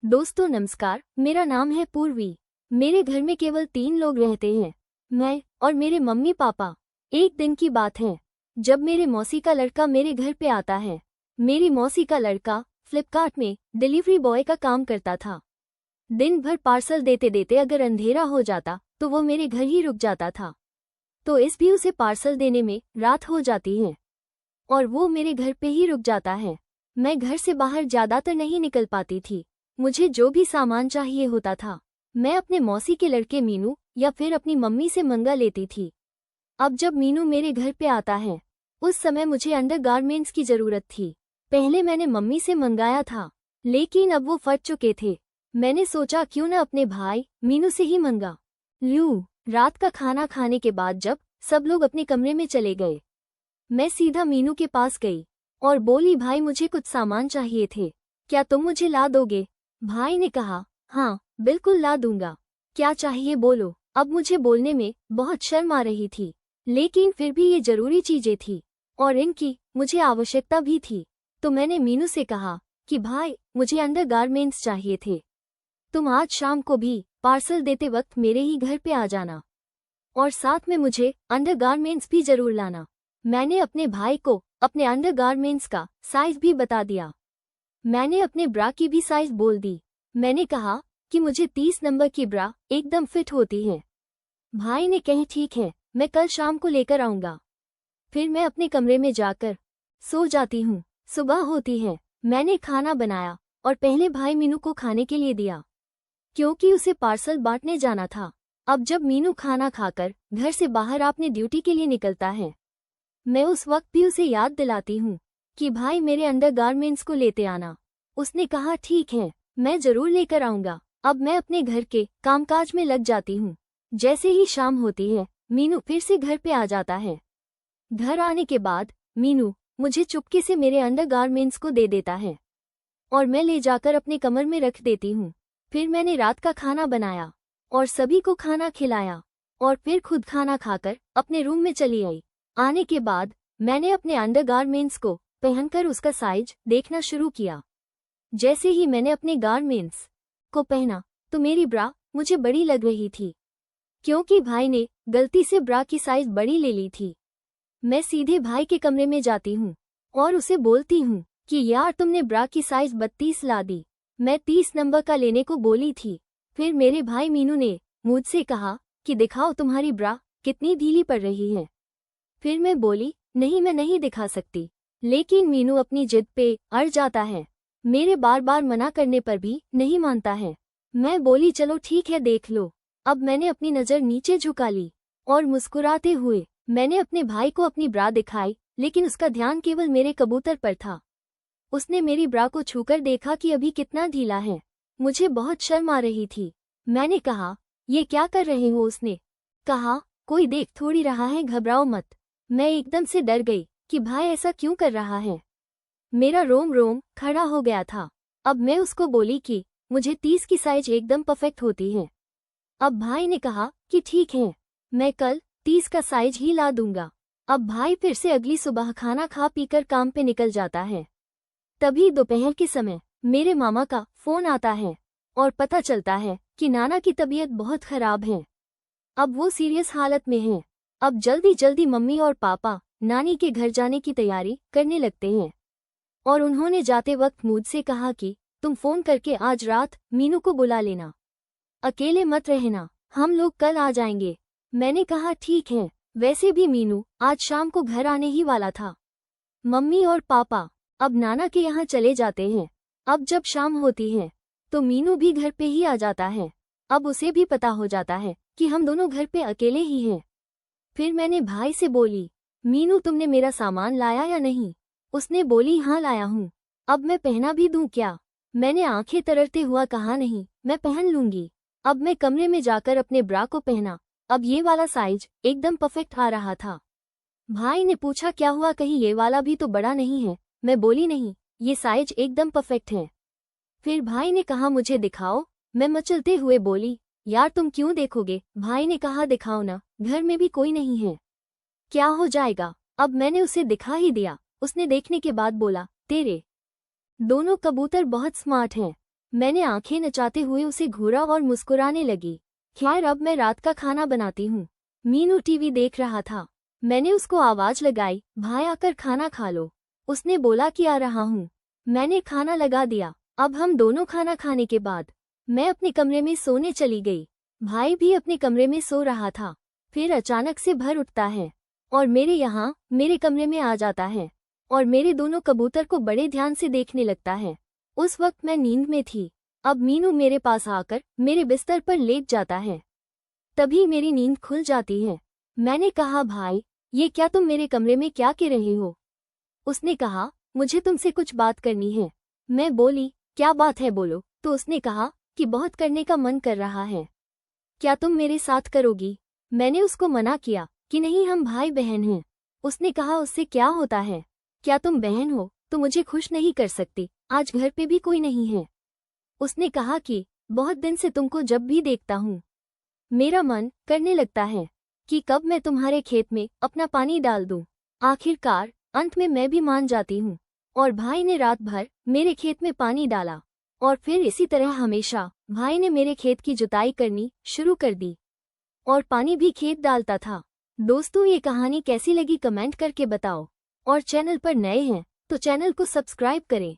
दोस्तों नमस्कार, मेरा नाम है पूर्वी। मेरे घर में केवल 3 लोग रहते हैं, मैं और मेरे मम्मी पापा। एक दिन की बात है जब मेरे मौसी का लड़का मेरे घर पे आता है। मेरी मौसी का लड़का फ्लिपकार्ट में डिलीवरी बॉय का काम करता था। दिन भर पार्सल देते देते अगर अंधेरा हो जाता तो वो मेरे घर ही रुक जाता था। तो इस भी उसे पार्सल देने में रात हो जाती है और वो मेरे घर पे ही रुक जाता है। मैं घर से बाहर ज्यादातर नहीं निकल पाती थी। मुझे जो भी सामान चाहिए होता था मैं अपने मौसी के लड़के मीनू या फिर अपनी मम्मी से मंगा लेती थी। अब जब मीनू मेरे घर पे आता है उस समय मुझे अंडरगारमेंट्स की जरूरत थी। पहले मैंने मम्मी से मंगाया था लेकिन अब वो फट चुके थे। मैंने सोचा क्यों न अपने भाई मीनू से ही मंगा लूं। रात का खाना खाने के बाद जब सब लोग अपने कमरे में चले गए मैं सीधा मीनू के पास गई और बोली, भाई मुझे कुछ सामान चाहिए थे, क्या तुम मुझे ला दोगे? भाई ने कहा, हाँ बिल्कुल ला दूंगा, क्या चाहिए बोलो। अब मुझे बोलने में बहुत शर्म आ रही थी लेकिन फिर भी ये जरूरी चीजें थी और इनकी मुझे आवश्यकता भी थी। तो मैंने मीनू से कहा कि भाई मुझे अंडरगारमेंट्स चाहिए थे, तुम आज शाम को भी पार्सल देते वक्त मेरे ही घर पे आ जाना और साथ में मुझे अंडरगारमेंट्स भी जरूर लाना। मैंने अपने भाई को अपने अंडरगारमेंट्स का साइज भी बता दिया। मैंने अपने ब्रा की भी साइज बोल दी। मैंने कहा कि मुझे 30 नंबर की ब्रा एकदम फिट होती है। भाई ने कहा ठीक है, मैं कल शाम को लेकर आऊंगा। फिर मैं अपने कमरे में जाकर सो जाती हूँ। सुबह होती है, मैंने खाना बनाया और पहले भाई मीनू को खाने के लिए दिया क्योंकि उसे पार्सल बांटने जाना था। अब जब मीनू खाना खाकर घर से बाहर अपने ड्यूटी के लिए निकलता है मैं उस वक्त भी उसे याद दिलाती हूँ कि भाई मेरे अंडरगारमेंट्स को लेते आना। उसने कहा ठीक है, मैं जरूर लेकर आऊंगा। अब मैं अपने घर के कामकाज में लग जाती हूँ। जैसे ही शाम होती है मीनू फिर से घर पे आ जाता है। घर आने के बाद मीनू मुझे चुपके से मेरे अंडरगारमेंट्स को दे देता है और मैं ले जाकर अपने कमर में रख देती हूँ। फिर मैंने रात का खाना बनाया और सभी को खाना खिलाया और फिर खुद खाना खाकर अपने रूम में चली आई। आने के बाद मैंने अपने अंडरगारमेंट्स को पहनकर उसका साइज देखना शुरू किया। जैसे ही मैंने अपने गारमेंट्स को पहना तो मेरी ब्रा मुझे बड़ी लग रही थी क्योंकि भाई ने गलती से ब्रा की साइज बड़ी ले ली थी। मैं सीधे भाई के कमरे में जाती हूँ और उसे बोलती हूँ कि यार तुमने ब्रा की साइज 32 ला दी, मैं 30 नंबर का लेने को बोली थी। फिर मेरे भाई मीनू ने मुझसे कहा कि दिखाओ तुम्हारी ब्रा कितनी ढीली पड़ रही है। फिर मैं बोली नहीं, मैं नहीं दिखा सकती, लेकिन मीनू अपनी जिद पे अड़ जाता है। मेरे बार बार मना करने पर भी नहीं मानता है। मैं बोली चलो ठीक है देख लो। अब मैंने अपनी नज़र नीचे झुका ली और मुस्कुराते हुए मैंने अपने भाई को अपनी ब्रा दिखाई लेकिन उसका ध्यान केवल मेरे कबूतर पर था। उसने मेरी ब्रा को छूकर देखा कि अभी कितना ढीला है। मुझे बहुत शर्म आ रही थी। मैंने कहा ये क्या कर रहे हो? उसने कहा कोई देख थोड़ी रहा है, घबराओ मत। मैं एकदम से डर गई कि भाई ऐसा क्यों कर रहा है। मेरा रोम रोम खड़ा हो गया था। अब मैं उसको बोली कि मुझे 30 की साइज एकदम परफेक्ट होती है। अब भाई ने कहा कि ठीक है, मैं कल 30 का साइज ही ला दूंगा। अब भाई फिर से अगली सुबह खाना खा पीकर काम पे निकल जाता है। तभी दोपहर के समय मेरे मामा का फोन आता है और पता चलता है कि नाना की तबीयत बहुत खराब है। अब वो सीरियस हालत में हैं। अब जल्दी जल्दी मम्मी और पापा नानी के घर जाने की तैयारी करने लगते हैं और उन्होंने जाते वक्त मुझसे कहा कि तुम फोन करके आज रात मीनू को बुला लेना, अकेले मत रहना, हम लोग कल आ जाएंगे। मैंने कहा ठीक है, वैसे भी मीनू आज शाम को घर आने ही वाला था। मम्मी और पापा अब नाना के यहाँ चले जाते हैं। अब जब शाम होती है तो मीनू भी घर पे ही आ जाता है। अब उसे भी पता हो जाता है कि हम दोनों घर पे अकेले ही हैं। फिर मैंने भाई से बोली मीनू तुमने मेरा सामान लाया या नहीं? उसने बोली हाँ लाया हूँ। अब मैं पहना भी दूँ क्या? मैंने आंखें तररते हुआ कहा नहीं, मैं पहन लूंगी। अब मैं कमरे में जाकर अपने ब्रा को पहना। अब ये वाला साइज एकदम परफेक्ट आ रहा था। भाई ने पूछा क्या हुआ, कहीं ये वाला भी तो बड़ा नहीं है? मैं बोली नहीं, ये साइज एकदम परफेक्ट है। फिर भाई ने कहा मुझे दिखाओ। मैं मचलते हुए बोली यार तुम क्यों देखोगे? भाई ने कहा दिखाओ ना, घर में भी कोई नहीं है, क्या हो जाएगा? अब मैंने उसे दिखा ही दिया। उसने देखने के बाद बोला तेरे दोनों कबूतर बहुत स्मार्ट हैं, मैंने आंखें नचाते हुए उसे घूरा और मुस्कुराने लगी। खैर अब मैं रात का खाना बनाती हूँ। मीनू टीवी देख रहा था। मैंने उसको आवाज लगाई, भाई आकर खाना खा लो। उसने बोला कि आ रहा हूँ। मैंने खाना लगा दिया। अब हम दोनों खाना खाने के बाद मैं अपने कमरे में सोने चली गई। भाई भी अपने कमरे में सो रहा था। फिर अचानक से भर उठता है और मेरे कमरे में आ जाता है और मेरे दोनों कबूतर को बड़े ध्यान से देखने लगता है। उस वक्त मैं नींद में थी। अब मीनू मेरे पास आकर मेरे बिस्तर पर लेट जाता है। तभी मेरी नींद खुल जाती है। मैंने कहा, भाई ये क्या तुम मेरे कमरे में क्या कर रहे हो? उसने कहा, मुझे तुमसे कुछ बात करनी है। मैं बोली, क्या बात है बोलो। तो उसने कहा कि बहुत करने का मन कर रहा है, क्या तुम मेरे साथ करोगी? मैंने उसको मना किया कि नहीं, हम भाई बहन हैं। उसने कहा, उससे क्या होता है? क्या तुम बहन हो तो मुझे खुश नहीं कर सकती? आज घर पे भी कोई नहीं है। उसने कहा कि बहुत दिन से तुमको जब भी देखता हूँ मेरा मन करने लगता है कि कब मैं तुम्हारे खेत में अपना पानी डाल दूं। आखिरकार अंत में मैं भी मान जाती हूँ और भाई ने रात भर मेरे खेत में पानी डाला और फिर इसी तरह हमेशा भाई ने मेरे खेत की जुताई करनी शुरू कर दी और पानी भी खेत डालता था। दोस्तों, ये कहानी कैसी लगी कमेंट करके बताओ और चैनल पर नए हैं तो चैनल को सब्सक्राइब करें।